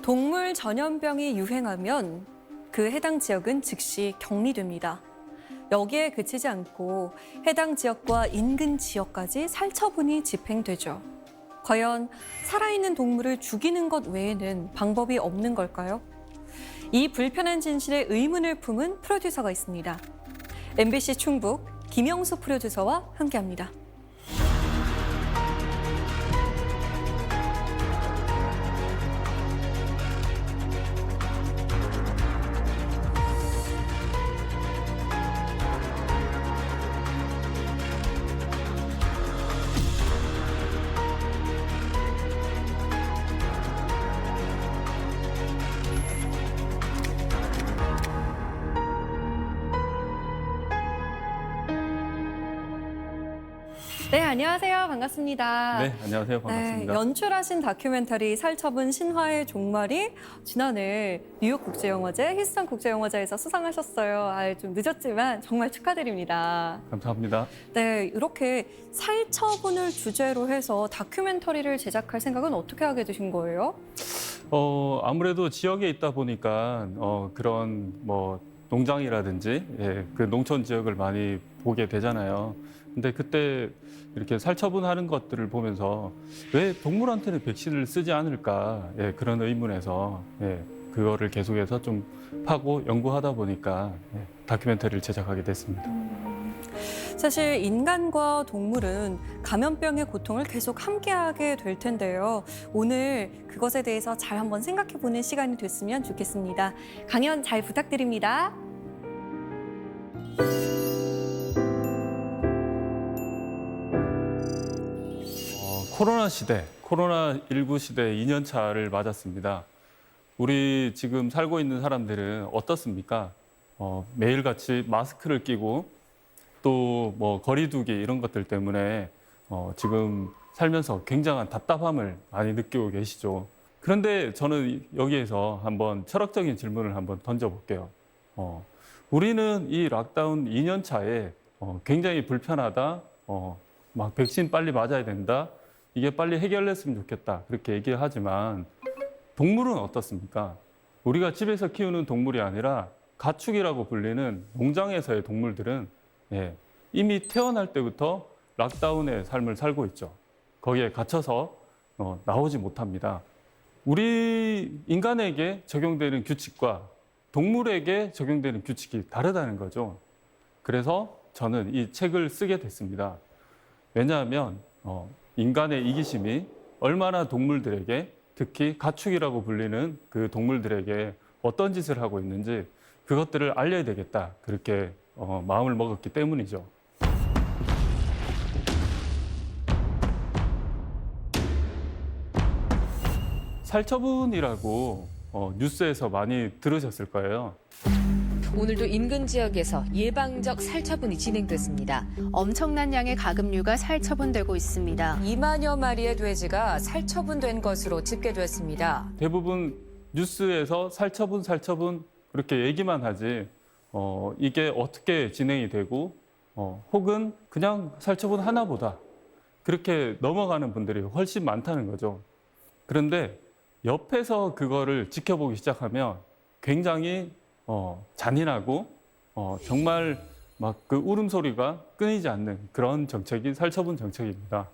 동물 전염병이 유행하면 그 해당 지역은 즉시 격리됩니다. 여기에 그치지 않고 해당 지역과 인근 지역까지 살처분이 집행되죠. 과연 살아있는 동물을 죽이는 것 외에는 방법이 없는 걸까요? 이 불편한 진실에 의문을 품은 프로듀서가 있습니다. MBC 충북 김영수 프로듀서와 함께합니다. 네, 안녕하세요. 반갑습니다. 네, 안녕하세요. 반갑습니다. 연출하신 다큐멘터리 살처분 신화의 종말이 지난해 뉴욕 국제영화제, 히스턴 국제영화제에서 수상하셨어요. 좀 늦었지만 정말 축하드립니다. 감사합니다. 네, 이렇게 살처분을 주제로 해서 다큐멘터리를 제작할 생각은 어떻게 하게 되신 거예요? 아무래도 지역에 있다 보니까 그런 농장이라든지 그 농촌 지역을 많이 보게 되잖아요. 근데 그때 이렇게 살처분하는 것들을 보면서 왜 동물한테는 백신을 쓰지 않을까 그런 의문에서 그거를 계속해서 좀 파고 연구하다 보니까 다큐멘터리를 제작하게 됐습니다. 사실 인간과 동물은 감염병의 고통을 계속 함께하게 될 텐데요. 오늘 그것에 대해서 잘 한번 생각해보는 시간이 됐으면 좋겠습니다. 강연 잘 부탁드립니다. 코로나 시대, 코로나19 시대 2년 차를 맞았습니다. 우리 지금 살고 있는 사람들은 어떻습니까? 매일같이 마스크를 끼고 또 거리두기 이런 것들 때문에 지금 살면서 굉장한 답답함을 많이 느끼고 계시죠. 그런데 저는 여기에서 한번 철학적인 질문을 한번 던져볼게요. 우리는 이 락다운 2년 차에 굉장히 불편하다, 막 백신 빨리 맞아야 된다, 이게 빨리 해결됐으면 좋겠다 그렇게 얘기를 하지만 동물은 어떻습니까? 우리가 집에서 키우는 동물이 아니라 가축이라고 불리는 농장에서의 동물들은 이미 태어날 때부터 락다운의 삶을 살고 있죠. 거기에 갇혀서 나오지 못합니다. 우리 인간에게 적용되는 규칙과 동물에게 적용되는 규칙이 다르다는 거죠. 그래서 저는 이 책을 쓰게 됐습니다. 왜냐하면 인간의 이기심이 얼마나 동물들에게, 특히 가축이라고 불리는 그 동물들에게 어떤 짓을 하고 있는지 그것들을 알려야 되겠다, 그렇게 마음을 먹었기 때문이죠. 살처분이라고 뉴스에서 많이 들으셨을 거예요. 오늘도 인근 지역에서 예방적 살처분이 진행됐습니다. 엄청난 양의 가금류가 살처분되고 있습니다. 2만여 마리의 돼지가 살처분된 것으로 집계됐습니다. 대부분 뉴스에서 살처분 그렇게 얘기만 하지 이게 어떻게 진행이 되고 혹은 그냥 살처분 하나보다 그렇게 넘어가는 분들이 훨씬 많다는 거죠. 그런데 옆에서 그거를 지켜보기 시작하면 굉장히 잔인하고 정말 막 그 울음소리가 끊이지 않는 그런 정책이 살처분 정책입니다.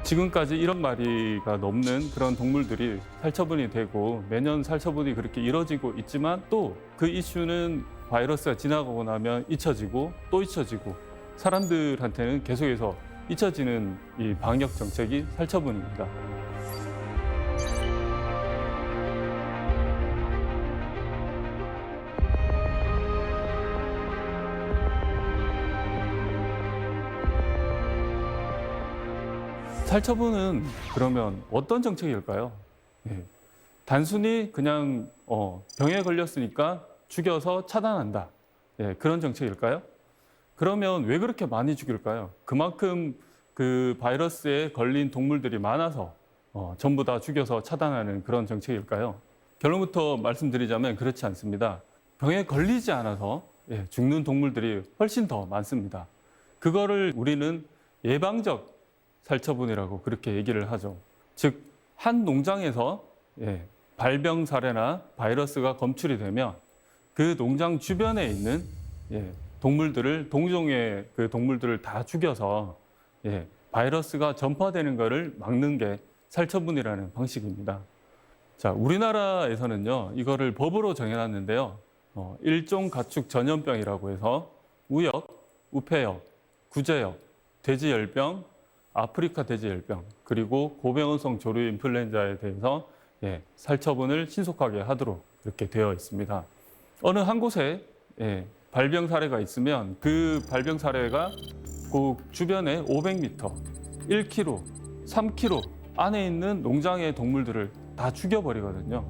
지금까지 1억 마리가 넘는 그런 동물들이 살처분이 되고 매년 살처분이 그렇게 이뤄지고 있지만 또 그 이슈는 바이러스가 지나가고 나면 잊혀지고 또 잊혀지고 사람들한테는 계속해서 잊혀지는 이 방역 정책이 살처분입니다. 살처분은 그러면 어떤 정책일까요? 단순히 그냥 병에 걸렸으니까 죽여서 차단한다, 그런 정책일까요? 그러면 왜 그렇게 많이 죽일까요? 그만큼 그 바이러스에 걸린 동물들이 많아서 전부 다 죽여서 차단하는 그런 정책일까요? 결론부터 말씀드리자면 그렇지 않습니다. 병에 걸리지 않아서 죽는 동물들이 훨씬 더 많습니다. 그거를 우리는 예방적 살처분이라고 그렇게 얘기를 하죠. 즉, 한 농장에서 발병 사례나 바이러스가 검출이 되면 그 농장 주변에 있는 동물들을 동종의 그 동물들을 다 죽여서 바이러스가 전파되는 것을 막는 게 살처분이라는 방식입니다. 자, 우리나라에서는요, 이거를 법으로 정해놨는데요. 일종 가축 전염병이라고 해서 우역, 우패역, 구제역, 돼지열병, 아프리카 돼지열병, 그리고 고병원성 조류 인플루엔자에 대해서 살처분을 신속하게 하도록 이렇게 되어 있습니다. 어느 한 곳에 발병 사례가 있으면 그 발병 사례가 그 주변에 500m, 1km, 3km 안에 있는 농장의 동물들을 다 죽여버리거든요.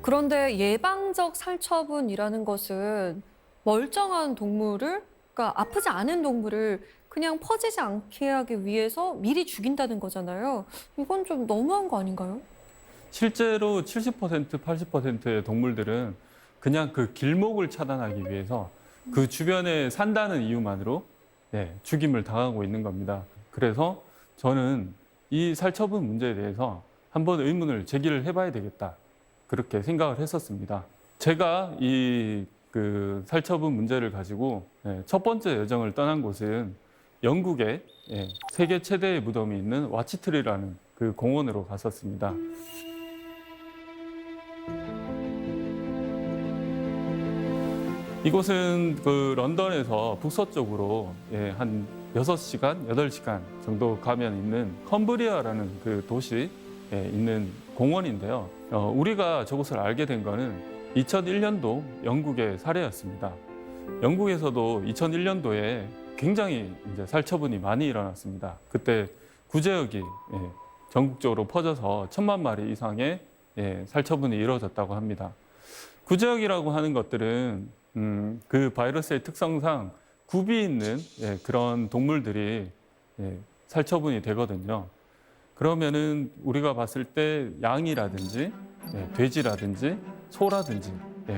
그런데 예방적 살처분이라는 것은 멀쩡한 동물을, 그러니까 아프지 않은 동물을 그냥 퍼지지 않게 하기 위해서 미리 죽인다는 거잖아요. 이건 좀 너무한 거 아닌가요? 실제로 70%, 80%의 동물들은 그냥 그 길목을 차단하기 위해서 그 주변에 산다는 이유만으로 죽임을 당하고 있는 겁니다. 그래서 저는 이 살처분 문제에 대해서 한번 의문을 제기를 해봐야 되겠다. 그렇게 생각을 했었습니다. 제가 이 그 살처분 문제를 가지고 첫 번째 여정을 떠난 곳은 영국의 세계 최대의 무덤이 있는 와치트리라는 그 공원으로 갔었습니다. 이곳은 그 런던에서 북서쪽으로 한 6시간, 8시간 정도 가면 있는 컴브리아라는 그 도시에 있는 공원인데요. 우리가 저곳을 알게 된 거는 2001년도 영국의 사례였습니다. 영국에서도 2001년도에 굉장히 이제 살처분이 많이 일어났습니다. 그때 구제역이 전국적으로 퍼져서 1000만 마리 이상의 살처분이 이루어졌다고 합니다. 구제역이라고 하는 것들은 그 바이러스의 특성상 굽이 있는 그런 동물들이 살처분이 되거든요. 그러면은 우리가 봤을 때 양이라든지 돼지라든지 소라든지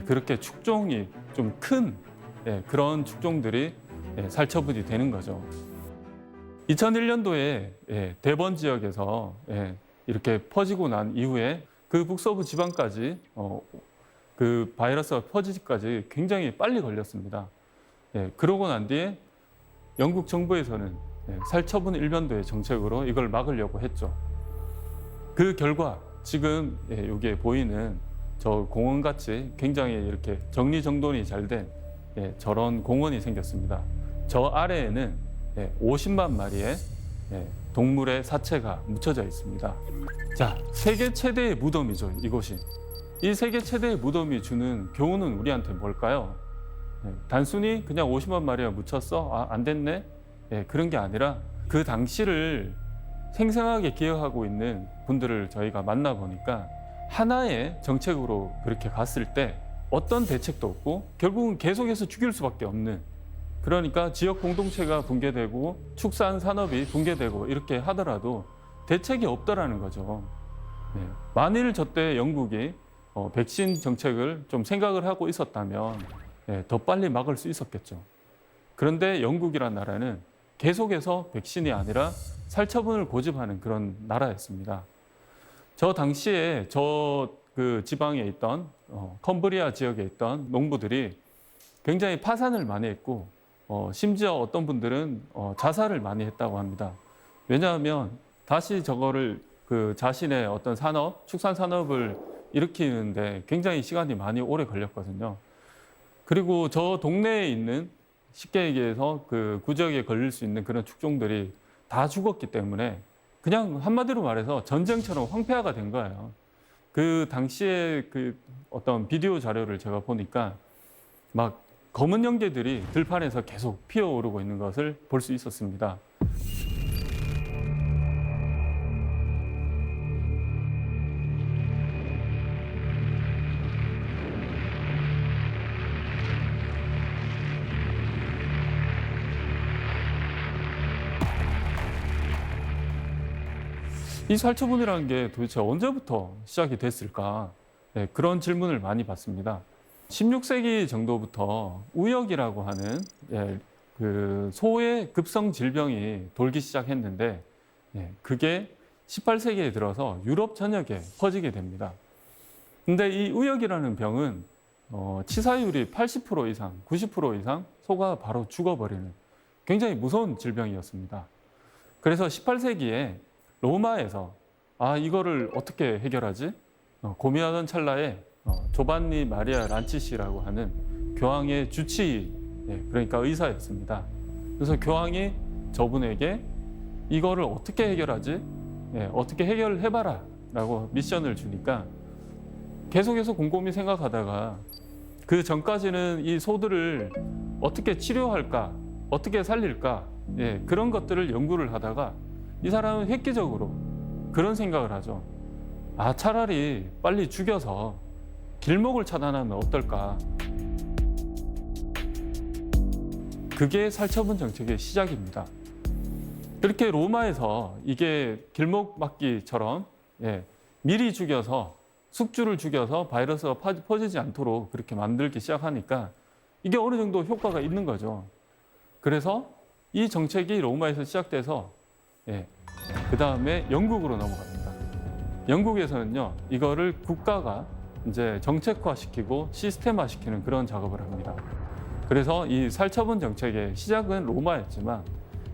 그렇게 축종이 좀 큰 그런 축종들이 살처분이 되는 거죠. 2001년도에 대번 지역에서 이렇게 퍼지고 난 이후에 그 북서부 지방까지 그 바이러스가 퍼지기까지 굉장히 빨리 걸렸습니다. 그러고 난 뒤에 영국 정부에서는 살처분 일변도의 정책으로 이걸 막으려고 했죠. 그 결과 지금 여기에 보이는 저 공원같이 굉장히 이렇게 정리정돈이 잘 된 저런 공원이 생겼습니다. 저 아래에는 50만 마리의 동물의 사체가 묻혀져 있습니다. 자, 세계 최대의 무덤이죠, 이곳이. 이 세계 최대의 무덤이 주는 교훈은 우리한테 뭘까요? 단순히 그냥 50만 마리가 묻혔어? 안 됐네? 그런 게 아니라 그 당시를 생생하게 기억하고 있는 분들을 저희가 만나보니까 하나의 정책으로 그렇게 갔을 때 어떤 대책도 없고 결국은 계속해서 죽일 수밖에 없는, 그러니까 지역 공동체가 붕괴되고 축산 산업이 붕괴되고 이렇게 하더라도 대책이 없더라는 거죠. 만일 저때 영국이 백신 정책을 좀 생각을 하고 있었다면 더 빨리 막을 수 있었겠죠. 그런데 영국이란 나라는 계속해서 백신이 아니라 살처분을 고집하는 그런 나라였습니다. 저 당시에 그 지방에 있던 컴브리아 지역에 있던 농부들이 굉장히 파산을 많이 했고 심지어 어떤 분들은 자살을 많이 했다고 합니다. 왜냐하면 다시 저거를 그 자신의 어떤 산업, 축산 산업을 일으키는데 굉장히 시간이 많이 오래 걸렸거든요. 그리고 저 동네에 있는, 쉽게 얘기해서 그 구지역에 걸릴 수 있는 그런 축종들이 다 죽었기 때문에 그냥 한마디로 말해서 전쟁처럼 황폐화가 된 거예요. 그 당시에 그 어떤 비디오 자료를 제가 보니까 막 검은 영재들이 들판에서 계속 피어오르고 있는 것을 볼 수 있었습니다. 이 살처분이라는 게 도대체 언제부터 시작이 됐을까? 그런 질문을 많이 받습니다. 16세기 정도부터 우역이라고 하는 그 소의 급성 질병이 돌기 시작했는데 그게 18세기에 들어서 유럽 전역에 퍼지게 됩니다. 근데 이 우역이라는 병은 치사율이 80% 이상, 90% 이상 소가 바로 죽어버리는 굉장히 무서운 질병이었습니다. 그래서 18세기에 로마에서 이거를 어떻게 해결하지? 고민하던 찰나에 조반니 마리아 란치시라고 하는 교황의 주치의, 그러니까 의사였습니다. 그래서 교황이 저분에게 이거를 어떻게 해결하지? 어떻게 해결해봐라 라고 미션을 주니까 계속해서 곰곰이 생각하다가 그 전까지는 이 소들을 어떻게 치료할까, 어떻게 살릴까, 그런 것들을 연구를 하다가 이 사람은 획기적으로 그런 생각을 하죠. 차라리 빨리 죽여서 길목을 차단하면 어떨까. 그게 살처분 정책의 시작입니다. 그렇게 로마에서 이게 길목 막기처럼 미리 죽여서 숙주를 죽여서 바이러스가 퍼지지 않도록 그렇게 만들기 시작하니까 이게 어느 정도 효과가 있는 거죠. 그래서 이 정책이 로마에서 시작돼서 그 다음에 영국으로 넘어갑니다. 영국에서는요, 이거를 국가가 이제 정책화시키고 시스템화시키는 그런 작업을 합니다. 그래서 이 살처분 정책의 시작은 로마였지만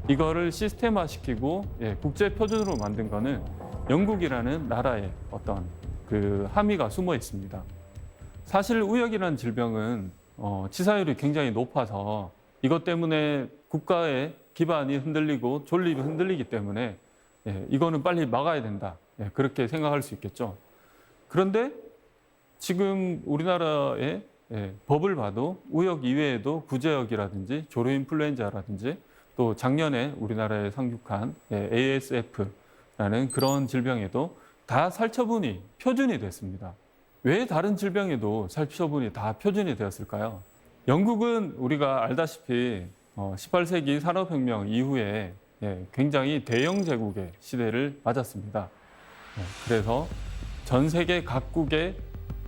이거를 시스템화시키고 국제 표준으로 만든 거는 영국이라는 나라의 어떤 그 함의가 숨어 있습니다. 사실 우역이라는 질병은 치사율이 굉장히 높아서 이것 때문에 국가의 기반이 흔들리고 존립이 흔들리기 때문에 이거는 빨리 막아야 된다. 그렇게 생각할 수 있겠죠. 그런데 지금 우리나라의 법을 봐도 우역 이외에도 구제역이라든지 조류인플루엔자라든지 또 작년에 우리나라에 상륙한 ASF라는 그런 질병에도 다 살처분이 표준이 됐습니다. 왜 다른 질병에도 살처분이 다 표준이 되었을까요? 영국은 우리가 알다시피 18세기 산업혁명 이후에 굉장히 대영 제국의 시대를 맞았습니다. 그래서 전 세계 각국의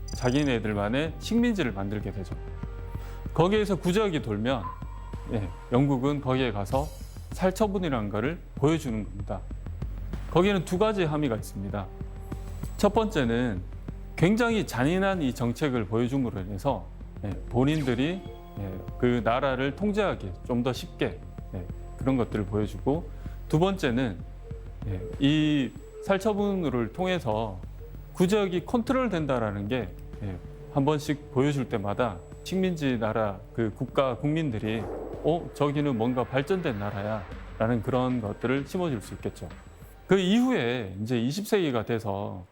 자기네들만의 식민지를 만들게 되죠. 거기에서 구제역이 돌면 영국은 거기에 가서 살처분이라는 것을 보여주는 겁니다. 거기에는 두 가지 함의가 있습니다. 첫 번째는 굉장히 잔인한 이 정책을 보여줌으로 인해서 본인들이 그 나라를 통제하기 좀 더 쉽게 그런 것들을 보여주고, 두 번째는 이 살처분을 통해서 구제역이 컨트롤 된다라는 게 한 번씩 보여줄 때마다 식민지 나라 그 국가 국민들이 저기는 뭔가 발전된 나라야 라는 그런 것들을 심어줄 수 있겠죠. 그 이후에 이제 20세기가 돼서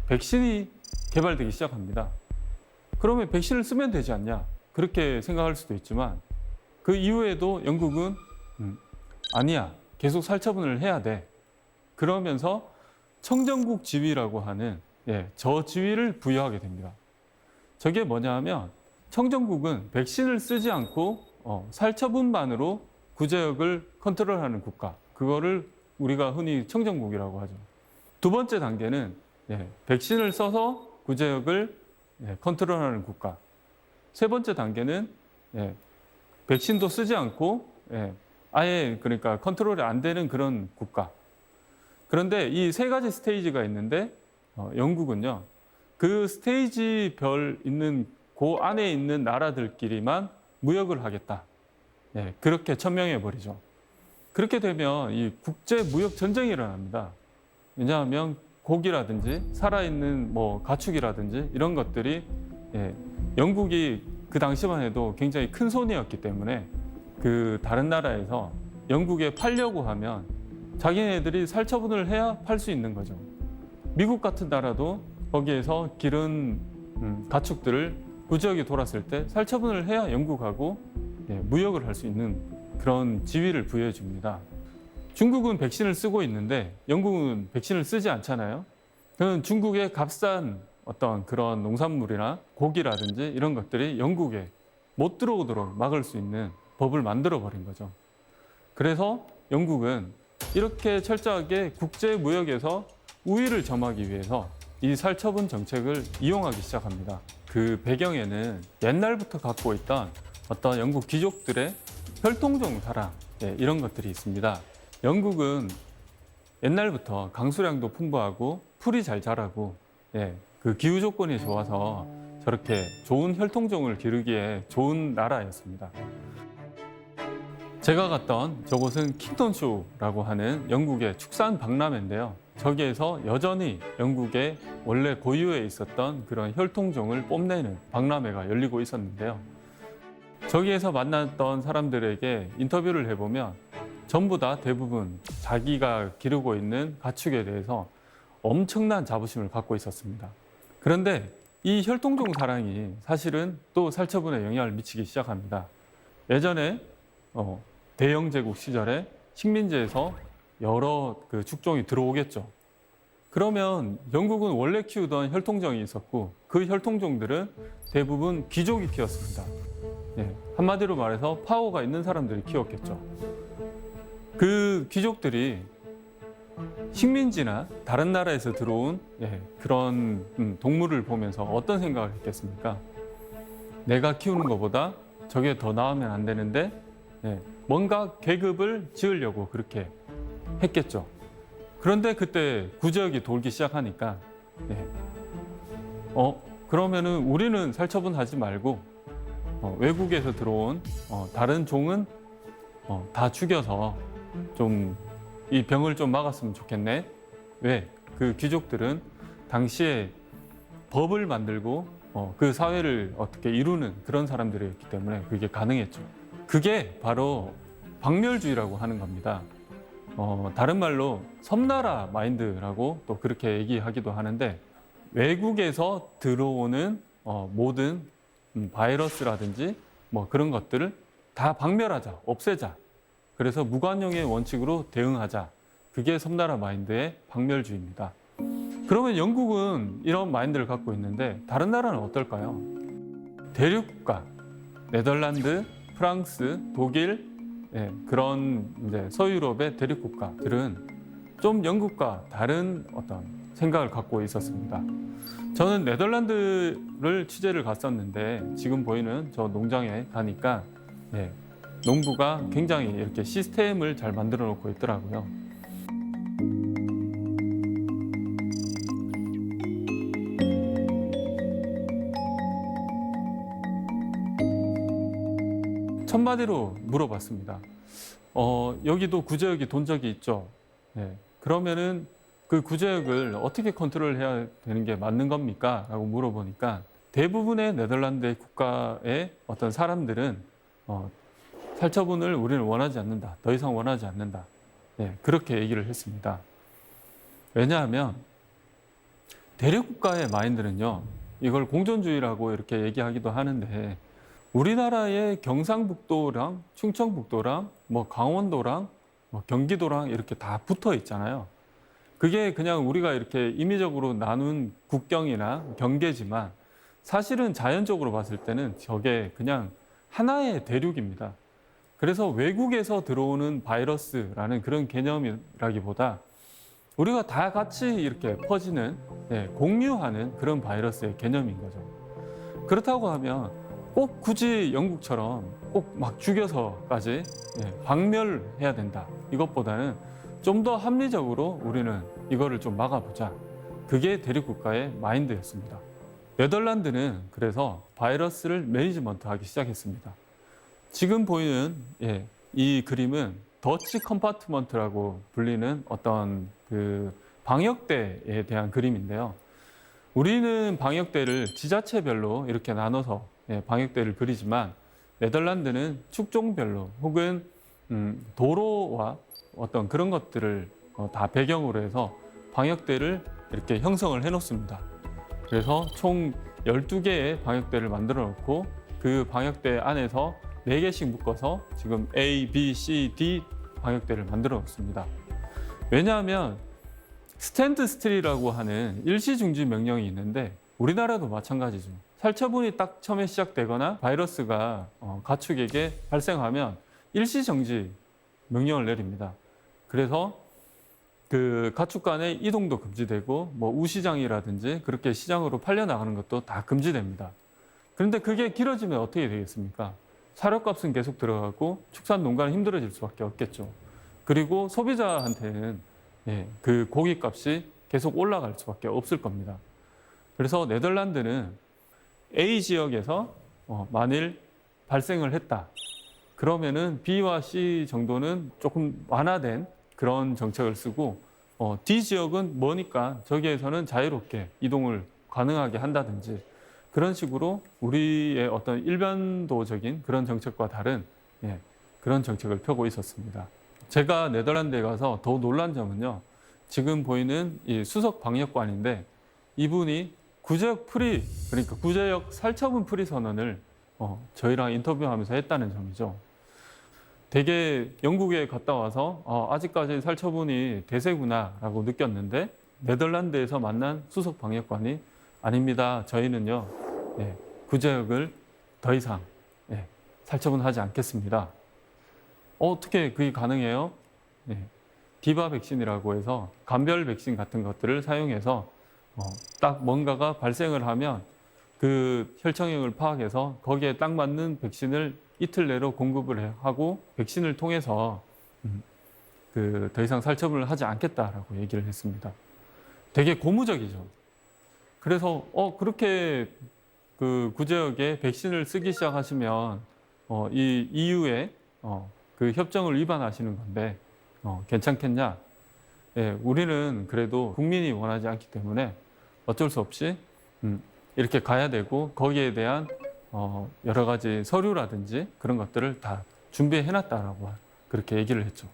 백신이 개발되기 시작합니다. 그러면 백신을 쓰면 되지 않냐 그렇게 생각할 수도 있지만 그 이후에도 영국은 아니야, 계속 살처분을 해야 돼. 그러면서 청정국 지위라고 하는 저지위를 부여하게 됩니다. 저게 뭐냐 하면 청정국은 백신을 쓰지 않고 살처분만으로 구제역을 컨트롤하는 국가, 그거를 우리가 흔히 청정국이라고 하죠. 두 번째 단계는 백신을 써서 구제역을 컨트롤하는 국가. 세 번째 단계는 백신도 쓰지 않고 아예 그러니까 컨트롤이 안 되는 그런 국가. 그런데 이 세 가지 스테이지가 있는데 영국은요, 그 스테이지별 있는 그 안에 있는 나라들끼리만 무역을 하겠다. 그렇게 천명해 버리죠. 그렇게 되면 이 국제 무역 전쟁이 일어납니다. 왜냐하면 고기라든지 살아있는 뭐 가축이라든지 이런 것들이 영국이 그 당시만 해도 굉장히 큰 손이었기 때문에 그 다른 나라에서 영국에 팔려고 하면 자기네들이 살처분을 해야 팔 수 있는 거죠. 미국 같은 나라도 거기에서 기른 가축들을 구제역이 돌았을 때 살처분을 해야 영국하고 무역을 할 수 있는 그런 지위를 부여해 줍니다. 중국은 백신을 쓰고 있는데 영국은 백신을 쓰지 않잖아요. 그럼 중국의 값싼 어떤 그런 농산물이나 고기라든지 이런 것들이 영국에 못 들어오도록 막을 수 있는 법을 만들어 버린 거죠. 그래서 영국은 이렇게 철저하게 국제 무역에서 우위를 점하기 위해서 이 살처분 정책을 이용하기 시작합니다. 그 배경에는 옛날부터 갖고 있던 어떤 영국 귀족들의 혈통종 사랑 이런 것들이 있습니다. 영국은 옛날부터 강수량도 풍부하고 풀이 잘 자라고 그 기후 조건이 좋아서 저렇게 좋은 혈통종을 기르기에 좋은 나라였습니다. 제가 갔던 저곳은 킹턴쇼라고 하는 영국의 축산 박람회인데요. 저기에서 여전히 영국의 원래 고유에 있었던 그런 혈통종을 뽐내는 박람회가 열리고 있었는데요. 저기에서 만났던 사람들에게 인터뷰를 해보면 전부 다 대부분 자기가 기르고 있는 가축에 대해서 엄청난 자부심을 갖고 있었습니다. 그런데 이 혈통종 사랑이 사실은 또 살처분에 영향을 미치기 시작합니다. 예전에 대영 제국 시절에 식민지에서 여러 그 축종이 들어오겠죠. 그러면 영국은 원래 키우던 혈통종이 있었고 그 혈통종들은 대부분 귀족이 키웠습니다. 예, 한마디로 말해서 파워가 있는 사람들이 키웠겠죠. 그 귀족들이 식민지나 다른 나라에서 들어온 그런 동물을 보면서 어떤 생각을 했겠습니까? 내가 키우는 것보다 저게 더 나으면 안 되는데 뭔가 계급을 지으려고 그렇게 했겠죠. 그런데 그때 구제역이 돌기 시작하니까 그러면은 우리는 살처분하지 말고 외국에서 들어온 다른 종은 다 죽여서 좀 이 병을 좀 막았으면 좋겠네. 왜? 그 귀족들은 당시에 법을 만들고 그 사회를 어떻게 이루는 그런 사람들이었기 때문에 그게 가능했죠. 그게 바로 박멸주의라고 하는 겁니다. 다른 말로 섬나라 마인드라고 또 그렇게 얘기하기도 하는데 외국에서 들어오는 모든 바이러스라든지 뭐 그런 것들을 다 박멸하자, 없애자. 그래서 무관용의 원칙으로 대응하자. 그게 섬나라 마인드의 박멸주의입니다. 그러면 영국은 이런 마인드를 갖고 있는데 다른 나라는 어떨까요? 대륙국가, 네덜란드, 프랑스, 독일 그런 이제 서유럽의 대륙국가들은 좀 영국과 다른 어떤 생각을 갖고 있었습니다. 저는 네덜란드를 취재를 갔었는데 지금 보이는 저 농장에 가니까 농부가 굉장히 이렇게 시스템을 잘 만들어 놓고 있더라고요. 첫마디로 물어봤습니다. 여기도 구제역이 돈 적이 있죠. 그러면은 그 구제역을 어떻게 컨트롤해야 되는 게 맞는 겁니까? 라고 물어보니까 대부분의 네덜란드 국가의 어떤 사람들은 살처분을 우리는 원하지 않는다. 더 이상 원하지 않는다. 그렇게 얘기를 했습니다. 왜냐하면 대륙국가의 마인드는요. 이걸 공존주의라고 이렇게 얘기하기도 하는데 우리나라의 경상북도랑 충청북도랑 뭐 강원도랑 뭐 경기도랑 이렇게 다 붙어 있잖아요. 그게 그냥 우리가 이렇게 임의적으로 나눈 국경이나 경계지만 사실은 자연적으로 봤을 때는 저게 그냥 하나의 대륙입니다. 그래서 외국에서 들어오는 바이러스라는 그런 개념이라기보다 우리가 다 같이 이렇게 퍼지는 공유하는 그런 바이러스의 개념인 거죠. 그렇다고 하면 꼭 굳이 영국처럼 꼭 막 죽여서까지 박멸해야 된다. 이것보다는 좀 더 합리적으로 우리는 이거를 좀 막아보자. 그게 대륙국가의 마인드였습니다. 네덜란드는 그래서 바이러스를 매니지먼트하기 시작했습니다. 지금 보이는 이 그림은 더치 컴파트먼트라고 불리는 어떤 그 방역대에 대한 그림인데요. 우리는 방역대를 지자체별로 이렇게 나눠서 방역대를 그리지만 네덜란드는 축종별로 혹은 도로와 어떤 그런 것들을 다 배경으로 해서 방역대를 이렇게 형성을 해놓습니다. 그래서 총 12개의 방역대를 만들어 놓고 그 방역대 안에서 4개씩 묶어서 지금 A, B, C, D 방역대를 만들어 놓습니다. 왜냐하면 스탠드 스틸이라고 하는 일시중지 명령이 있는데 우리나라도 마찬가지죠. 살처분이 딱 처음에 시작되거나 바이러스가 가축에게 발생하면 일시정지 명령을 내립니다. 그래서 그 가축 간의 이동도 금지되고 뭐 우시장이라든지 그렇게 시장으로 팔려나가는 것도 다 금지됩니다. 그런데 그게 길어지면 어떻게 되겠습니까? 사료값은 계속 들어가고 축산 농가는 힘들어질 수밖에 없겠죠. 그리고 소비자한테는 그 고기값이 계속 올라갈 수밖에 없을 겁니다. 그래서 네덜란드는 A 지역에서 만일 발생을 했다. 그러면은 B와 C 정도는 조금 완화된 그런 정책을 쓰고 D 지역은 머니까 저기에서는 자유롭게 이동을 가능하게 한다든지 그런 식으로 우리의 어떤 일변도적인 그런 정책과 다른 그런 정책을 펴고 있었습니다. 제가 네덜란드에 가서 더 놀란 점은요. 지금 보이는 이 수석 방역관인데 이분이 구제역 프리, 그러니까 구제역 살처분 프리 선언을 저희랑 인터뷰하면서 했다는 점이죠. 되게 영국에 갔다 와서 아직까지 살처분이 대세구나라고 느꼈는데 네덜란드에서 만난 수석 방역관이 아닙니다. 저희는요 구제역을 더 이상 살처분하지 않겠습니다. 어떻게 그게 가능해요? 디바 백신이라고 해서 감별 백신 같은 것들을 사용해서 딱 뭔가가 발생을 하면 그 혈청형을 파악해서 거기에 딱 맞는 백신을 이틀 내로 공급을 하고 백신을 통해서 더 이상 살처분을 하지 않겠다라고 얘기를 했습니다. 되게 고무적이죠. 그래서 그렇게 그 구제역에 백신을 쓰기 시작하시면 이 EU의 그 협정을 위반하시는 건데 괜찮겠냐? 우리는 그래도 국민이 원하지 않기 때문에 어쩔 수 없이 이렇게 가야 되고 거기에 대한 여러 가지 서류라든지 그런 것들을 다 준비해놨다라고 그렇게 얘기를 했죠.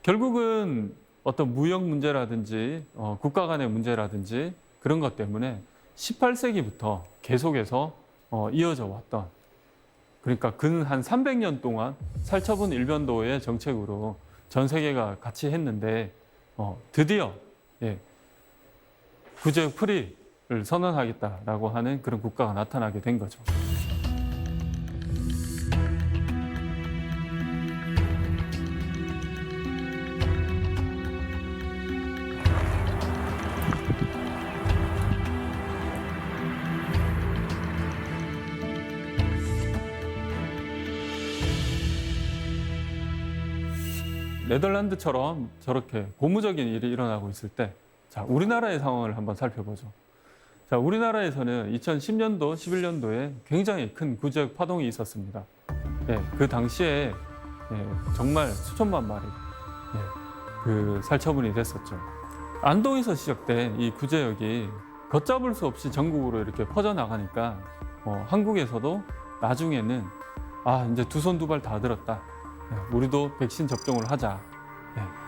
결국은 어떤 무역 문제라든지 국가 간의 문제라든지 그런 것 때문에 18세기부터 계속해서 이어져 왔던 그러니까 근 한 300년 동안 살처분 일변도의 정책으로 전 세계가 같이 했는데 드디어 구제역 프리를 선언하겠다라고 하는 그런 국가가 나타나게 된 거죠. 네덜란드처럼 저렇게 고무적인 일이 일어나고 있을 때, 자, 우리나라의 상황을 한번 살펴보죠. 자, 우리나라에서는 2010년도, 11년도에 굉장히 큰 구제역 파동이 있었습니다. 그 당시에 정말 수천만 마리 그 살처분이 됐었죠. 안동에서 시작된 이 구제역이 걷잡을 수 없이 전국으로 이렇게 퍼져나가니까 한국에서도 나중에는 이제 두 손 두 발 다 들었다. 우리도 백신 접종을 하자.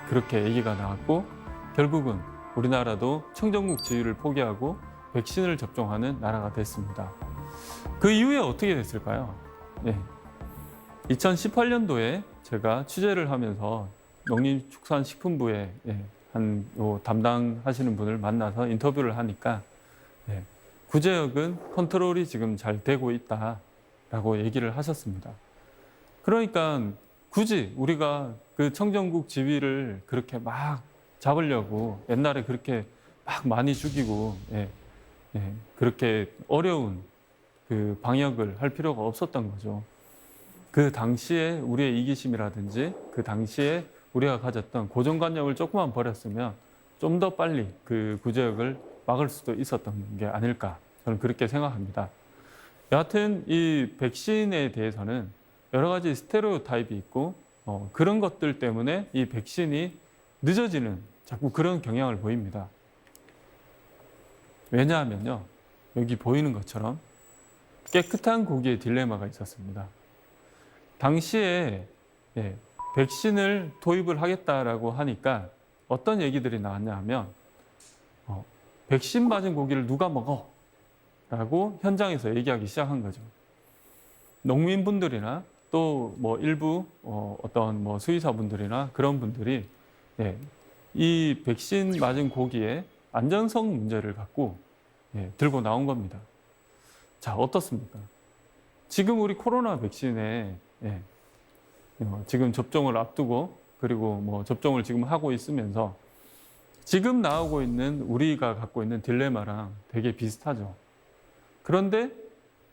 그렇게 얘기가 나왔고 결국은 우리나라도 청정국 지위를 포기하고 백신을 접종하는 나라가 됐습니다. 그 이후에 어떻게 됐을까요? 2018년도에 제가 취재를 하면서 농림축산식품부에 한 담당하시는 분을 만나서 인터뷰를 하니까 구제역은 컨트롤이 지금 잘 되고 있다라고 얘기를 하셨습니다. 그러니까 굳이 우리가 그 청정국 지위를 그렇게 막 잡으려고 옛날에 그렇게 막 많이 죽이고 그렇게 어려운 그 방역을 할 필요가 없었던 거죠. 그 당시에 우리의 이기심이라든지 그 당시에 우리가 가졌던 고정관념을 조금만 버렸으면 좀 더 빨리 그 구제역을 막을 수도 있었던 게 아닐까 저는 그렇게 생각합니다. 여하튼 이 백신에 대해서는 여러 가지 스테레오타입이 있고 그런 것들 때문에 이 백신이 늦어지는 자꾸 그런 경향을 보입니다. 왜냐하면요. 여기 보이는 것처럼 깨끗한 고기의 딜레마가 있었습니다. 당시에 백신을 도입을 하겠다라고 하니까 어떤 얘기들이 나왔냐 하면 백신 맞은 고기를 누가 먹어? 라고 현장에서 얘기하기 시작한 거죠. 농민분들이나 또 뭐 일부 어떤 뭐 수의사분들이나 그런 분들이 이 백신 맞은 고기의 안전성 문제를 갖고 들고 나온 겁니다. 자, 어떻습니까? 지금 우리 코로나 백신에 지금 접종을 앞두고 그리고 뭐 접종을 지금 하고 있으면서 지금 나오고 있는 우리가 갖고 있는 딜레마랑 되게 비슷하죠. 그런데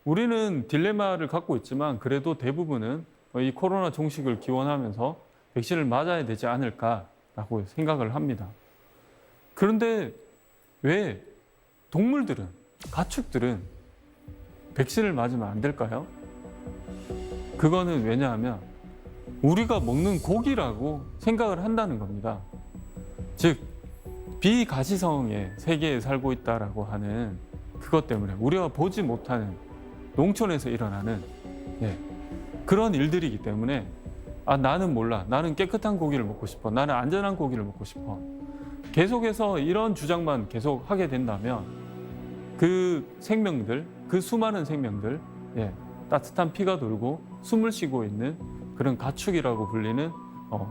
우리는 딜레마를 갖고 있지만 그래도 대부분은 이 코로나 종식을 기원하면서 백신을 맞아야 되지 않을까라고 생각을 합니다. 그런데 왜 동물들은, 가축들은 백신을 맞으면 안 될까요? 그거는 왜냐하면 우리가 먹는 고기라고 생각을 한다는 겁니다. 즉, 비가시성의 세계에 살고 있다라고 하는 그것 때문에 우리가 보지 못하는 농촌에서 일어나는 그런 일들이기 때문에 나는 몰라. 나는 깨끗한 고기를 먹고 싶어. 나는 안전한 고기를 먹고 싶어. 계속해서 이런 주장만 계속 하게 된다면 그 생명들, 그 수많은 생명들, 따뜻한 피가 돌고 숨을 쉬고 있는 그런 가축이라고 불리는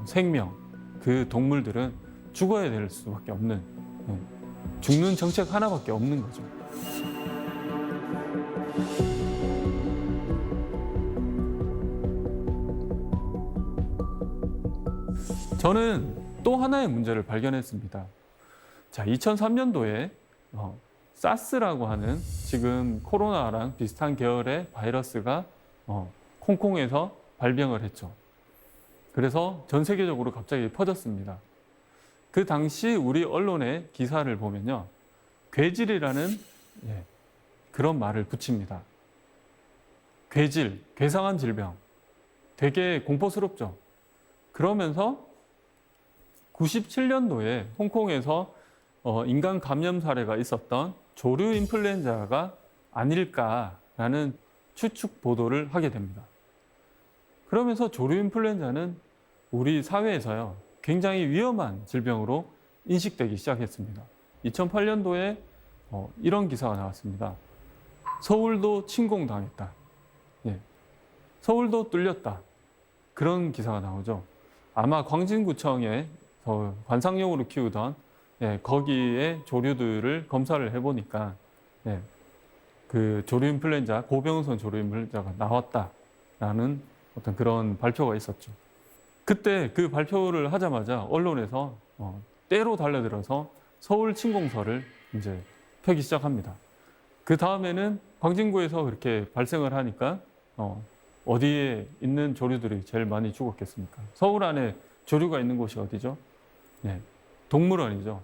생명, 그 동물들은 죽어야 될 수밖에 없는, 죽는 정책 하나밖에 없는 거죠. 저는 또 하나의 문제를 발견했습니다. 자, 2003년도에 사스라고 하는 지금 코로나랑 비슷한 계열의 바이러스가 홍콩에서 발병을 했죠. 그래서 전 세계적으로 갑자기 퍼졌습니다. 그 당시 우리 언론의 기사를 보면요, 괴질이라는 그런 말을 붙입니다. 괴질, 괴상한 질병, 되게 공포스럽죠. 그러면서 97년도에 홍콩에서 인간 감염 사례가 있었던 조류 인플루엔자가 아닐까라는 추측 보도를 하게 됩니다. 그러면서 조류 인플루엔자는 우리 사회에서요, 굉장히 위험한 질병으로 인식되기 시작했습니다. 2008년도에 이런 기사가 나왔습니다. 서울도 침공당했다. 서울도 뚫렸다. 그런 기사가 나오죠. 아마 광진구청에 관상용으로 키우던 거기에 조류들을 검사를 해보니까 그 조류 인플루엔자, 고병원성 조류 인플루엔자가 나왔다라는 어떤 그런 발표가 있었죠. 그때 그 발표를 하자마자 언론에서 때로 달려들어서 서울 침공설을 이제 펴기 시작합니다. 그 다음에는 광진구에서 그렇게 발생을 하니까 어디에 있는 조류들이 제일 많이 죽었겠습니까? 서울 안에 조류가 있는 곳이 어디죠? 동물원이죠.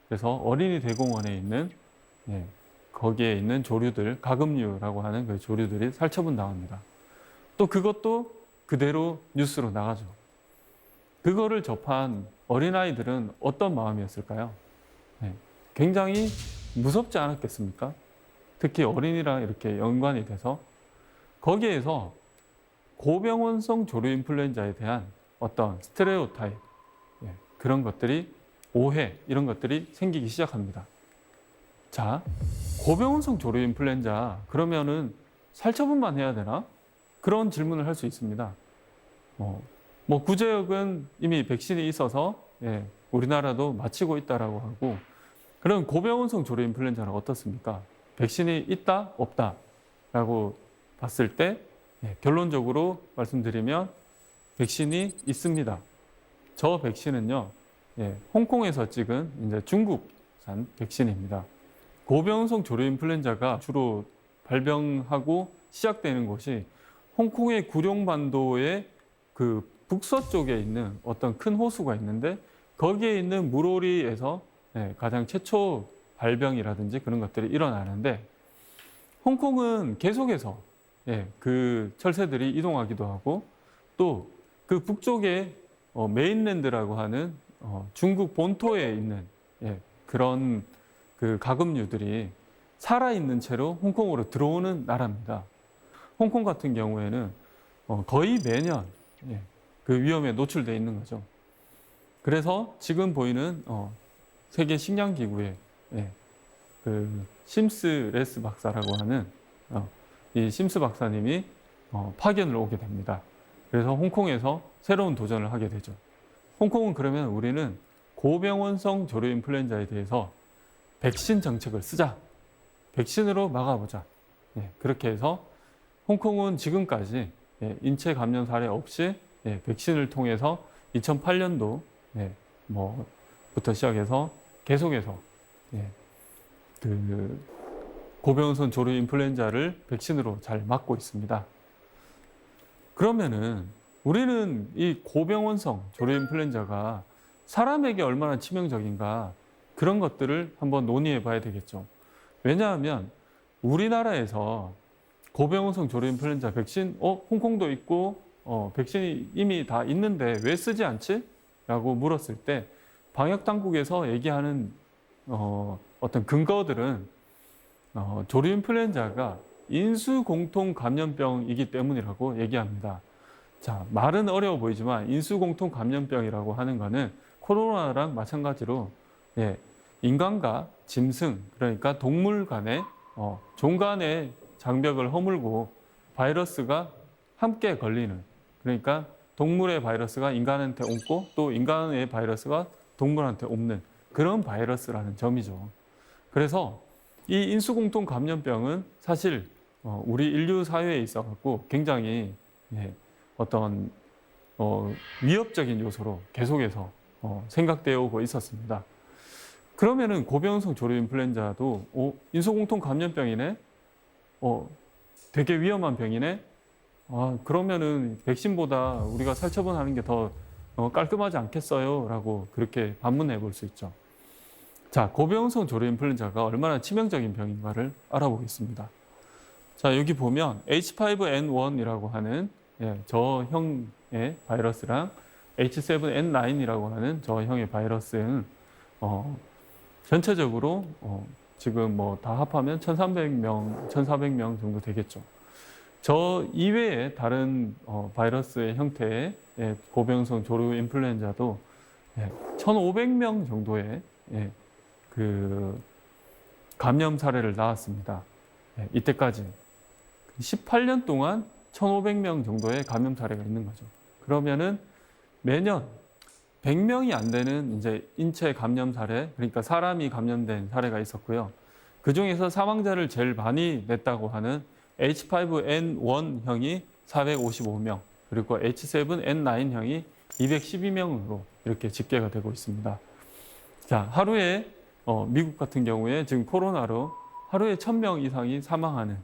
그래서 어린이 대공원에 있는 거기에 있는 조류들, 가금류라고 하는 그 조류들이 살처분 당합니다. 또 그것도 그대로 뉴스로 나가죠. 그거를 접한 어린아이들은 어떤 마음이었을까요? 굉장히 무섭지 않았겠습니까? 특히 어린이랑 이렇게 연관이 돼서 거기에서 고병원성 조류 인플루엔자에 대한 어떤 스테레오타입, 그런 것들이, 오해, 이런 것들이 생기기 시작합니다. 자, 고병원성 조류 인플루엔자, 그러면은 살처분만 해야 되나? 그런 질문을 할 수 있습니다. 구제역은 이미 백신이 있어서 우리나라도 마치고 있다라고 하고, 그럼 고병원성 조류 인플루엔자는 어떻습니까? 백신이 있다, 없다 라고 봤을 때 결론적으로 말씀드리면 백신이 있습니다. 저 백신은요, 홍콩에서 찍은 이제 중국산 백신입니다. 고병원성 조류 인플루엔자가 주로 발병하고 시작되는 곳이 홍콩의 구룡반도의 그 북서쪽에 있는 어떤 큰 호수가 있는데 거기에 있는 물오리에서 가장 최초 발병이라든지 그런 것들이 일어나는데, 홍콩은 계속해서 그 철새들이 이동하기도 하고, 또 그 북쪽에 메인랜드라고 하는 중국 본토에 있는 그런 그 가금류들이 살아있는 채로 홍콩으로 들어오는 나라입니다. 홍콩 같은 경우에는 거의 매년 그 위험에 노출되어 있는 거죠. 그래서 지금 보이는 세계 식량기구의 그 심스 레스 박사라고 하는 이 심스 박사님이 파견을 오게 됩니다. 그래서 홍콩에서 새로운 도전을 하게 되죠. 홍콩은 그러면 우리는 고병원성 조류 인플루엔자에 대해서 백신 정책을 쓰자. 백신으로 막아보자. 그렇게 해서 홍콩은 지금까지 인체 감염 사례 없이 백신을 통해서 2008년도 부터 시작해서 계속해서 그 고병원성 조류 인플루엔자를 백신으로 잘 막고 있습니다. 그러면은 우리는 이 고병원성 조류 인플루엔자가 사람에게 얼마나 치명적인가, 그런 것들을 한번 논의해 봐야 되겠죠. 왜냐하면 우리나라에서 고병원성 조류인플루엔자 백신, 홍콩도 있고, 백신이 이미 다 있는데 왜 쓰지 않지? 라고 물었을 때 방역당국에서 얘기하는 어떤 근거들은 조류인플루엔자가 인수공통 감염병이기 때문이라고 얘기합니다. 자, 말은 어려워 보이지만 인수공통 감염병이라고 하는 거는 코로나랑 마찬가지로 인간과 짐승, 그러니까 동물 간의 종간의 장벽을 허물고 바이러스가 함께 걸리는, 그러니까 동물의 바이러스가 인간한테 옮고 또 인간의 바이러스가 동물한테 옮는 그런 바이러스라는 점이죠. 그래서 이 인수공통 감염병은 사실 우리 인류 사회에 있어서 굉장히 어떤 위협적인 요소로 계속해서 생각되어 오고 있었습니다. 그러면은 고병원성 조류인플루엔자도 인수공통 감염병이네, 되게 위험한 병이네. 그러면은 백신보다 우리가 살처분하는 게 더 깔끔하지 않겠어요? 라고 그렇게 반문해 볼 수 있죠. 자, 고병원성 조류인플루엔자가 얼마나 치명적인 병인가를 알아보겠습니다. 자, 여기 보면 H5N1이라고 하는 저 형의 바이러스랑 H7N9이라고 하는 저 형의 바이러스는 전체적으로 지금 뭐 다 합하면 1,300명, 1,400명 정도 되겠죠. 저 이외에 다른 바이러스의 형태의 고병원성 조류인플루엔자도 1,500명 정도의 그 감염 사례를 낳았습니다. 이때까지 18년 동안 1,500명 정도의 감염 사례가 있는 거죠. 그러면은 매년 100명이 안 되는 이제 인체 감염 사례, 그러니까 사람이 감염된 사례가 있었고요. 그 중에서 사망자를 제일 많이 냈다고 하는 H5N1형이 455명, 그리고 H7N9형이 212명으로 이렇게 집계가 되고 있습니다. 자, 하루에 미국 같은 경우에 지금 코로나로 하루에 1,000명 이상이 사망하는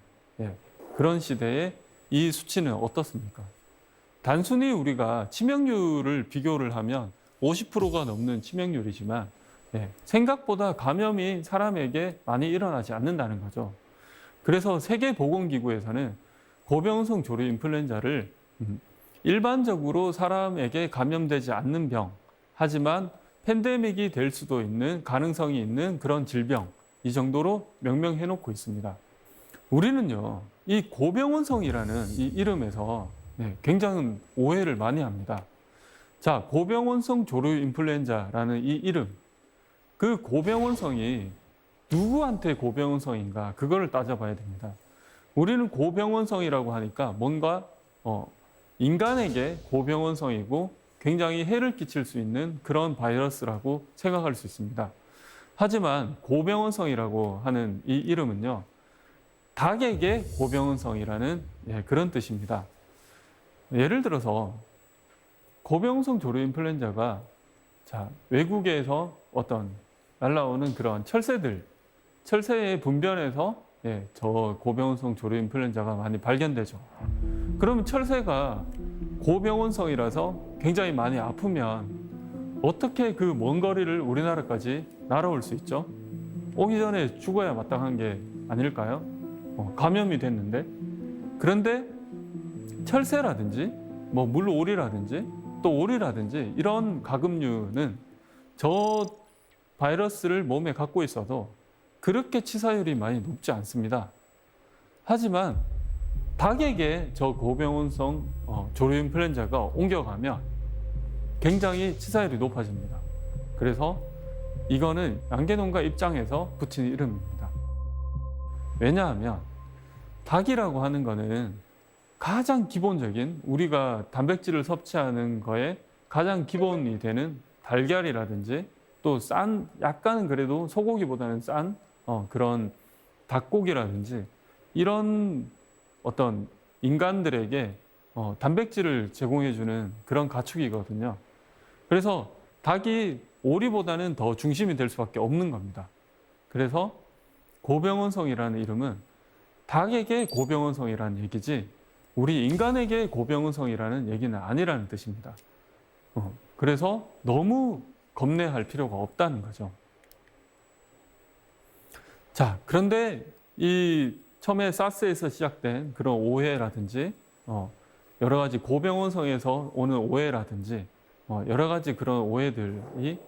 그런 시대에 이 수치는 어떻습니까? 단순히 우리가 치명률을 비교를 하면 50%가 넘는 치명률이지만 생각보다 감염이 사람에게 많이 일어나지 않는다는 거죠. 그래서 세계보건기구에서는 고병원성 조류인플루엔자를 일반적으로 사람에게 감염되지 않는 병, 하지만 팬데믹이 될 수도 있는 가능성이 있는 그런 질병, 이 정도로 명명해 놓고 있습니다. 우리는요, 이 고병원성이라는 이 이름에서 굉장히 오해를 많이 합니다. 자, 고병원성 조류인플루엔자라는 이 이름, 그 고병원성이 누구한테 고병원성인가, 그거를 따져봐야 됩니다. 우리는 고병원성이라고 하니까 뭔가 인간에게 고병원성이고 굉장히 해를 끼칠 수 있는 그런 바이러스라고 생각할 수 있습니다. 하지만 고병원성이라고 하는 이 이름은요, 닭에게 고병원성이라는 그런 뜻입니다. 예를 들어서 고병원성 조류인플루엔자가 외국에서 어떤 날라오는 그런 철새의 분변에서 저 고병원성 조류인플루엔자가 많이 발견되죠. 그러면 철새가 고병원성이라서 굉장히 많이 아프면 어떻게 그 먼 거리를 우리나라까지 날아올 수 있죠? 오기 전에 죽어야 마땅한 게 아닐까요? 감염이 됐는데. 그런데 철새라든지 뭐 물오리라든지 또 오리라든지 이런 가금류는 저 바이러스를 몸에 갖고 있어도 그렇게 치사율이 많이 높지 않습니다. 하지만 닭에게 저 고병원성 조류인플루엔자가 옮겨가면 굉장히 치사율이 높아집니다. 그래서 이거는 양계농가 입장에서 붙인 이름입니다. 왜냐하면 닭이라고 하는 거는 가장 기본적인, 우리가 단백질을 섭취하는 거에 가장 기본이 되는 달걀이라든지 또 약간은 그래도 소고기보다는 싼 그런 닭고기라든지 이런 어떤 인간들에게 단백질을 제공해주는 그런 가축이거든요. 그래서 닭이 오리보다는 더 중심이 될 수밖에 없는 겁니다. 그래서 고병원성이라는 이름은 닭에게 고병원성이라는 얘기지 우리 인간에게 고병원성이라는 얘기는 아니라는 뜻입니다. 그래서 너무 겁내할 필요가 없다는 거죠. 자, 그런데 이 처음에 사스에서 시작된 그런 오해라든지 여러 가지 고병원성에서 오는 오해라든지 여러 가지 그런 오해들이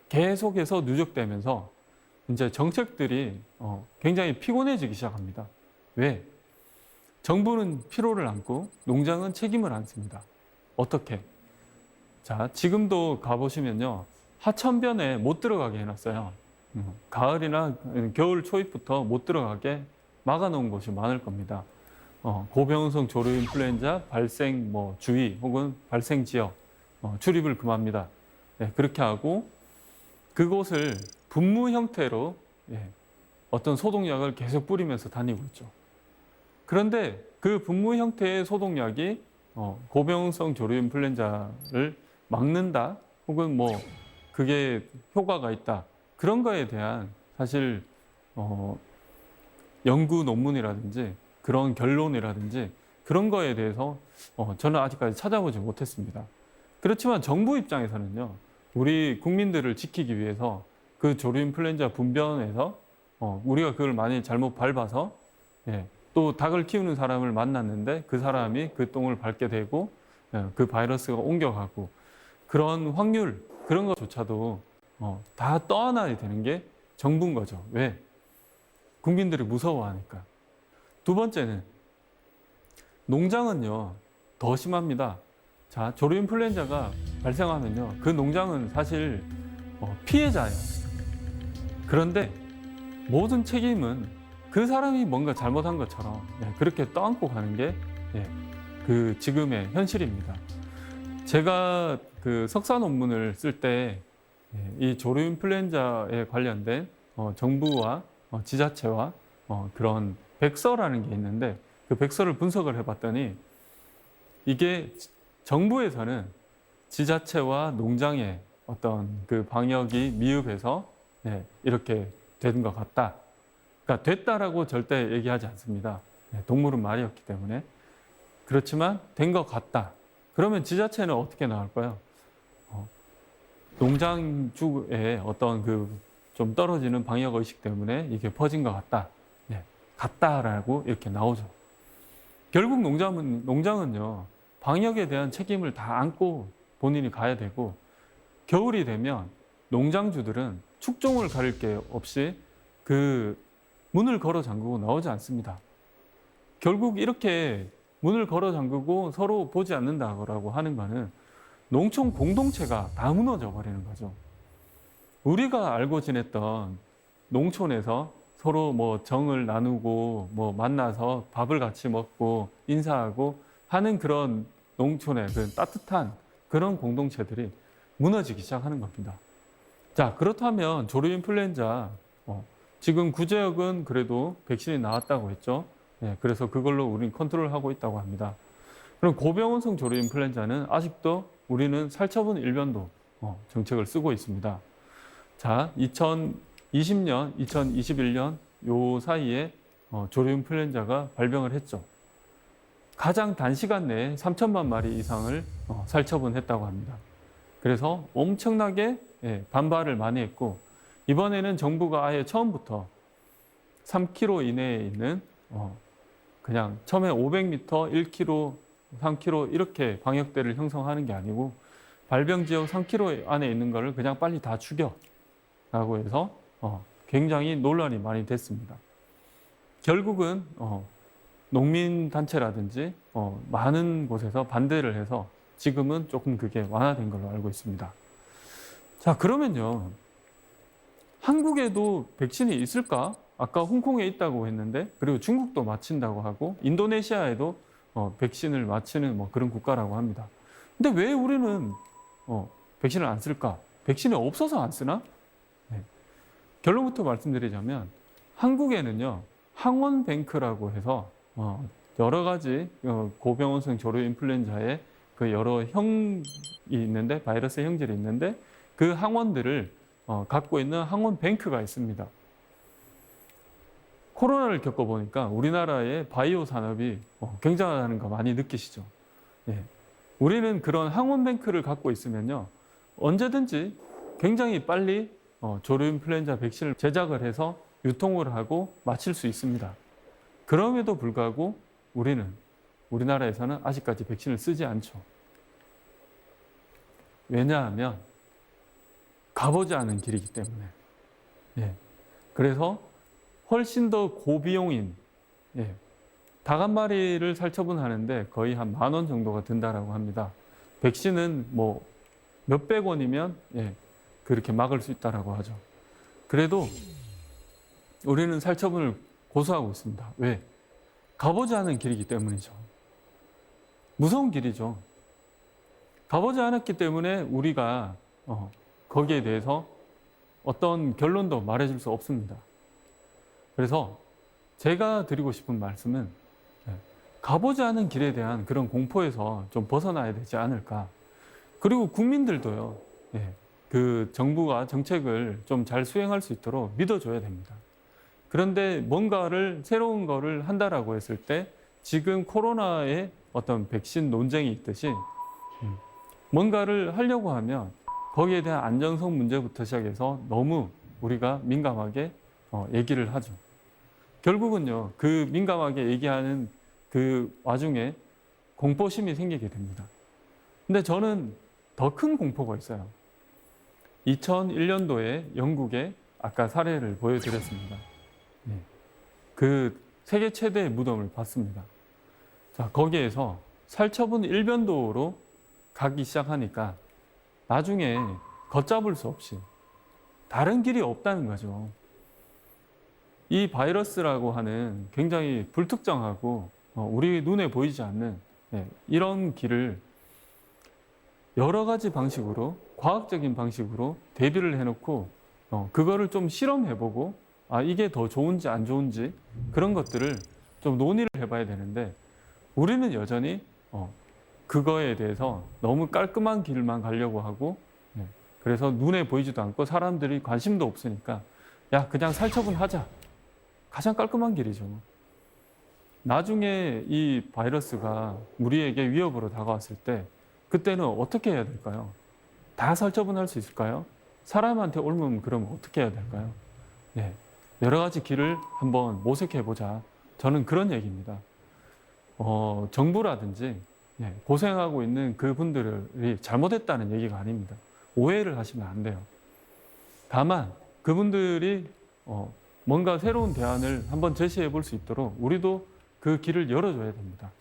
계속해서 누적되면서 이제 정책들이 굉장히 피곤해지기 시작합니다. 왜? 정부는 피로를 안고 농장은 책임을 안 습니다. 어떻게? 자, 지금도 가보시면요. 하천변에 못 들어가게 해놨어요. 가을이나 겨울 초입부터 못 들어가게 막아놓은 곳이 많을 겁니다. 고병원성 조류 인플루엔자 발생 주의 혹은 발생 지역 출입을 금합니다. 네, 그렇게 하고 그곳을 분무 형태로 어떤 소독약을 계속 뿌리면서 다니고 있죠. 그런데 그 분무 형태의 소독약이 고병원성 조류 인플루엔자를 막는다 혹은 그게 효과가 있다 그런 거에 대한 사실 연구 논문이라든지 그런 결론이라든지 그런 거에 대해서 저는 아직까지 찾아보지 못했습니다. 그렇지만 정부 입장에서는요, 우리 국민들을 지키기 위해서 그 조류 인플루엔자 분변에서 우리가 그걸 많이 잘못 밟아서 또 닭을 키우는 사람을 만났는데 그 사람이 그 똥을 밟게 되고 그 바이러스가 옮겨가고 그런 확률 그런 것조차도 다 떠안아야 되는 게 정부인 거죠. 왜? 국민들이 무서워하니까. 두 번째는 농장은요 더 심합니다. 자, 조류 인플루엔자가 발생하면요 그 농장은 사실 피해자예요. 그런데 모든 책임은 그 사람이 뭔가 잘못한 것처럼 그렇게 떠안고 가는 게 그 지금의 현실입니다. 제가 그 석사 논문을 쓸 때 이 조류 인플루엔자에 관련된 정부와 지자체와 그런 백서라는 게 있는데 그 백서를 분석을 해봤더니 이게 정부에서는 지자체와 농장의 어떤 그 방역이 미흡해서 이렇게 된 것 같다. 그러니까 됐다라고 절대 얘기하지 않습니다. 동물은 말이었기 때문에. 그렇지만 된 것 같다. 그러면 지자체는 어떻게 나올까요? 농장주의 어떤 그 좀 떨어지는 방역 의식 때문에 이게 퍼진 것 같다. 같다라고 이렇게 나오죠. 결국 농장은요, 방역에 대한 책임을 다 안고 본인이 가야 되고, 겨울이 되면 농장주들은 축종을 가릴 게 없이 그 문을 걸어 잠그고 나오지 않습니다. 결국 이렇게 문을 걸어 잠그고 서로 보지 않는다고 하는 거는 농촌 공동체가 다 무너져 버리는 거죠. 우리가 알고 지냈던 농촌에서 서로 정을 나누고 만나서 밥을 같이 먹고 인사하고 하는 그런 농촌의 그 따뜻한 그런 공동체들이 무너지기 시작하는 겁니다. 자, 그렇다면 조류 인플루엔자 지금 구제역은 그래도 백신이 나왔다고 했죠. 그래서 그걸로 우리는 컨트롤하고 있다고 합니다. 그럼 고병원성 조류 인플루엔자는 아직도 우리는 살처분 일변도 정책을 쓰고 있습니다. 자, 2020년, 2021년 요 사이에 조류 인플루엔자가 발병을 했죠. 가장 단시간 내에 3천만 마리 이상을 살처분했다고 합니다. 그래서 엄청나게 반발을 많이 했고, 이번에는 정부가 아예 처음부터 3km 이내에 있는 그냥 처음에 500m, 1km, 3km 이렇게 방역대를 형성하는 게 아니고 발병 지역 3km 안에 있는 거를 그냥 빨리 다 죽여라고 해서 굉장히 논란이 많이 됐습니다. 결국은 농민단체라든지 많은 곳에서 반대를 해서 지금은 조금 그게 완화된 걸로 알고 있습니다. 자, 그러면요, 한국에도 백신이 있을까? 아까 홍콩에 있다고 했는데, 그리고 중국도 맞힌다고 하고 인도네시아에도 백신을 맞히는 그런 국가라고 합니다. 근데 왜 우리는 백신을 안 쓸까? 백신이 없어서 안 쓰나? 결론부터 말씀드리자면 한국에는요, 항원뱅크라고 해서 여러 가지 고병원성 조류 인플루엔자의 그 여러 형이 있는데, 바이러스 형질이 있는데 그 항원들을 갖고 있는 항원뱅크가 있습니다. 코로나를 겪어보니까 우리나라의 바이오 산업이 굉장하다는 거 많이 느끼시죠? 우리는 그런 항원뱅크를 갖고 있으면요, 언제든지 굉장히 빨리 조류 인플루엔자 백신을 제작을 해서 유통을 하고 마칠 수 있습니다. 그럼에도 불구하고 우리나라에서는 아직까지 백신을 쓰지 않죠. 왜냐하면 가보지 않은 길이기 때문에. 예. 그래서 훨씬 더 고비용인, 예. 닭 한 마리를 살처분하는데 거의 한 10,000원 정도가 든다라고 합니다. 백신은 뭐 몇백 원이면, 예, 그렇게 막을 수 있다라고 하죠. 그래도 우리는 살처분을 고수하고 있습니다. 왜? 가보지 않은 길이기 때문이죠. 무서운 길이죠. 가보지 않았기 때문에 우리가 거기에 대해서 어떤 결론도 말해줄 수 없습니다. 그래서 제가 드리고 싶은 말씀은 가보지 않은 길에 대한 그런 공포에서 좀 벗어나야 되지 않을까. 그리고 국민들도요, 그 정부가 정책을 좀 잘 수행할 수 있도록 믿어줘야 됩니다. 그런데 뭔가를 새로운 거를 한다라고 했을 때 지금 코로나의 어떤 백신 논쟁이 있듯이 뭔가를 하려고 하면 거기에 대한 안전성 문제부터 시작해서 너무 우리가 민감하게 얘기를 하죠. 결국은요, 그 민감하게 얘기하는 그 와중에 공포심이 생기게 됩니다. 근데 저는 더 큰 공포가 있어요. 2001년도에 영국의 아까 사례를 보여드렸습니다. 그 세계 최대의 무덤을 봤습니다. 자, 거기에서 살처분 일변도로 가기 시작하니까 나중에 걷잡을 수 없이 다른 길이 없다는 거죠. 이 바이러스라고 하는 굉장히 불특정하고 우리 눈에 보이지 않는 이런 길을 여러 가지 방식으로, 과학적인 방식으로 대비를 해놓고 그거를 좀 실험해보고 이게 더 좋은지 안 좋은지 그런 것들을 좀 논의를 해봐야 되는데 우리는 여전히 그거에 대해서 너무 깔끔한 길만 가려고 하고 그래서 눈에 보이지도 않고 사람들이 관심도 없으니까 야, 그냥 살처분하자. 가장 깔끔한 길이죠. 나중에 이 바이러스가 우리에게 위협으로 다가왔을 때 그때는 어떻게 해야 될까요? 다 살처분할 수 있을까요? 사람한테 옮으면 그러면 어떻게 해야 될까요? 여러 가지 길을 한번 모색해보자. 저는 그런 얘기입니다. 정부라든지 고생하고 있는 그분들이 잘못했다는 얘기가 아닙니다. 오해를 하시면 안 돼요. 다만 그분들이 뭔가 새로운 대안을 한번 제시해 볼 수 있도록 우리도 그 길을 열어줘야 됩니다.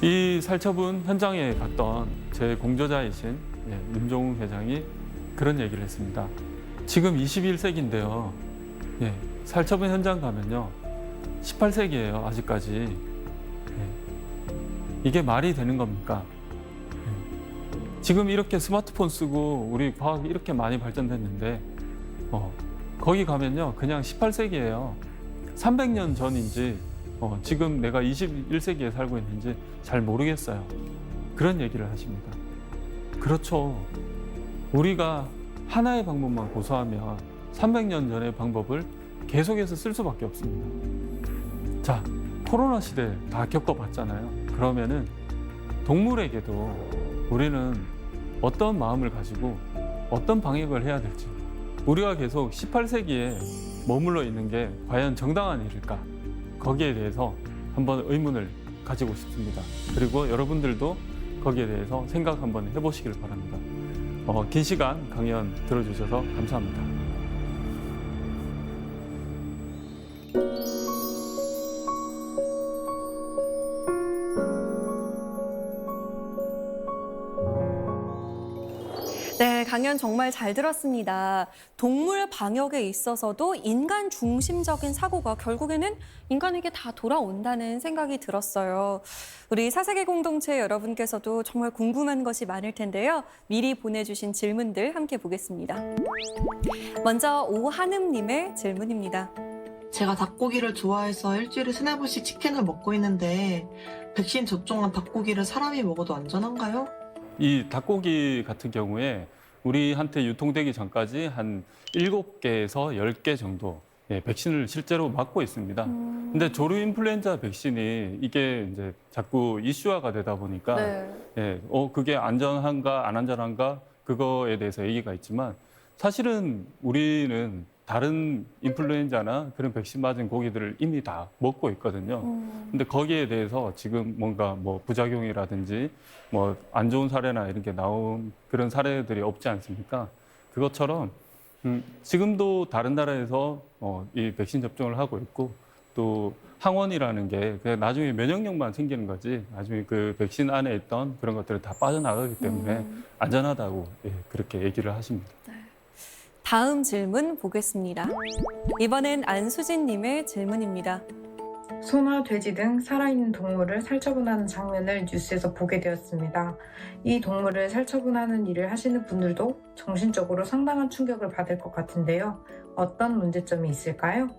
이 살처분 현장에 갔던 제 공저자이신 윤종웅 회장이 그런 얘기를 했습니다. 지금 21세기인데요. 살처분 현장 가면요. 18세기예요, 아직까지. 이게 말이 되는 겁니까? 지금 이렇게 스마트폰 쓰고 우리 과학이 이렇게 많이 발전됐는데 거기 가면요. 그냥 18세기예요. 300년 전인지 지금 내가 21세기에 살고 있는지 잘 모르겠어요. 그런 얘기를 하십니다. 그렇죠. 우리가 하나의 방법만 고수하면 300년 전의 방법을 계속해서 쓸 수밖에 없습니다. 자, 코로나 시대 다 겪어봤잖아요. 그러면은 동물에게도 우리는 어떤 마음을 가지고 어떤 방역을 해야 될지, 우리가 계속 18세기에 머물러 있는 게 과연 정당한 일일까? 거기에 대해서 한번 의문을 가지고 싶습니다. 그리고 여러분들도 거기에 대해서 생각 한번 해보시길 바랍니다. 긴 시간 강연 들어주셔서 감사합니다. 네, 강연 정말 잘 들었습니다. 동물 방역에 있어서도 인간 중심적인 사고가 결국에는 인간에게 다 돌아온다는 생각이 들었어요. 우리 사세계 공동체 여러분께서도 정말 궁금한 것이 많을 텐데요. 미리 보내주신 질문들 함께 보겠습니다. 먼저 오한음님의 질문입니다. 제가 닭고기를 좋아해서 일주일에 3-4번씩 치킨을 먹고 있는데 백신 접종한 닭고기를 사람이 먹어도 안전한가요? 이 닭고기 같은 경우에 우리한테 유통되기 전까지 한 7개에서 10개 정도 백신을 실제로 맞고 있습니다. 근데 조류 인플루엔자 백신이 이게 이제 자꾸 이슈화가 되다 보니까 그게 안전한가 안 안전한가 그거에 대해서 얘기가 있지만 사실은 우리는 다른 인플루엔자나 그런 백신 맞은 고기들을 이미 다 먹고 있거든요. 근데 거기에 대해서 지금 뭔가 뭐 부작용이라든지 뭐 안 좋은 사례나 이런 게 나온 그런 사례들이 없지 않습니까? 그것처럼 지금도 다른 나라에서 이 백신 접종을 하고 있고 또 항원이라는 게 그냥 나중에 면역력만 생기는 거지 나중에 그 백신 안에 있던 그런 것들이 다 빠져나가기 때문에 안전하다고 그렇게 얘기를 하십니다. 다음 질문 보겠습니다. 이번엔 안수진님의 질문입니다. 소나 돼지 등 살아있는 동물을 살처분하는 장면을 뉴스에서 보게 되었습니다. 이 동물을 살처분하는 일을 하시는 분들도 정신적으로 상당한 충격을 받을 것 같은데요. 어떤 문제점이 있을까요?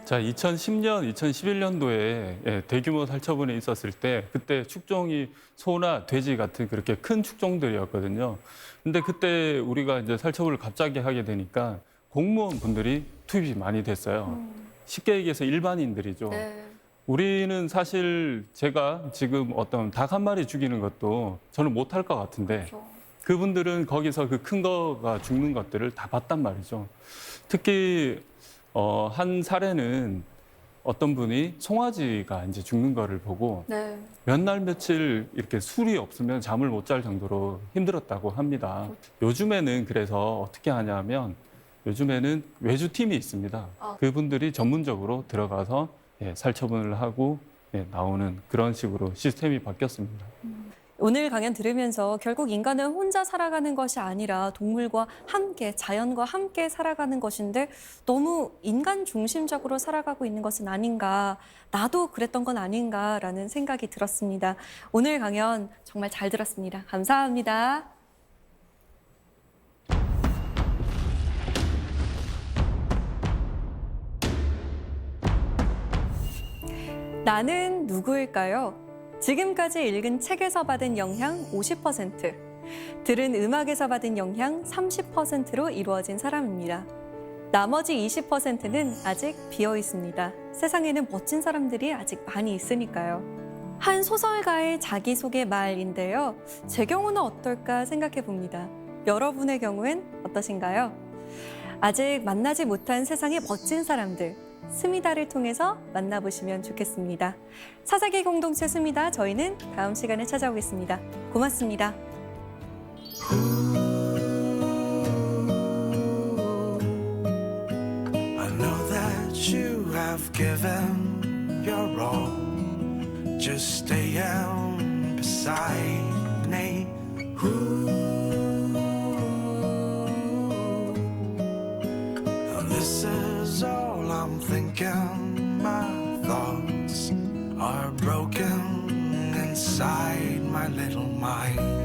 자, 2010년, 2011년도에 대규모 살처분이 있었을 때 그때 축종이 소나 돼지 같은 그렇게 큰 축종들이었거든요. 근데 그때 우리가 이제 살처분을 갑자기 하게 되니까 공무원분들이 투입이 많이 됐어요. 쉽게 얘기해서 일반인들이죠. 우리는 사실 제가 지금 어떤 닭 한 마리 죽이는 것도 저는 못할 것 같은데 그분들은 거기서 그 큰 거가 죽는 것들을 다 봤단 말이죠. 특히 한 사례는 어떤 분이 송아지가 이제 죽는 거를 보고 몇 날 며칠 이렇게 술이 없으면 잠을 못 잘 정도로 힘들었다고 합니다. 요즘에는 그래서 어떻게 하냐면 요즘에는 외주팀이 있습니다. 그분들이 전문적으로 들어가서 살처분을 하고 나오는 그런 식으로 시스템이 바뀌었습니다. 오늘 강연 들으면서 결국 인간은 혼자 살아가는 것이 아니라 동물과 함께, 자연과 함께 살아가는 것인데 너무 인간 중심적으로 살아가고 있는 것은 아닌가, 나도 그랬던 건 아닌가라는 생각이 들었습니다. 오늘 강연 정말 잘 들었습니다. 감사합니다. 나는 누구일까요? 지금까지 읽은 책에서 받은 영향 50%, 들은 음악에서 받은 영향 30%로 이루어진 사람입니다. 나머지 20%는 아직 비어 있습니다. 세상에는 멋진 사람들이 아직 많이 있으니까요. 한 소설가의 자기소개 말인데요. 제 경우는 어떨까 생각해 봅니다. 여러분의 경우엔 어떠신가요? 아직 만나지 못한 세상의 멋진 사람들, 스미다를 통해서 만나보시면 좋겠습니다. 사사기 공동체 스미다, 저희는 다음 시간에 찾아오겠습니다. 고맙습니다. I know that you have given your all. Just staying beside me. And this is all I'm thinking. My thoughts are broken inside my little mind.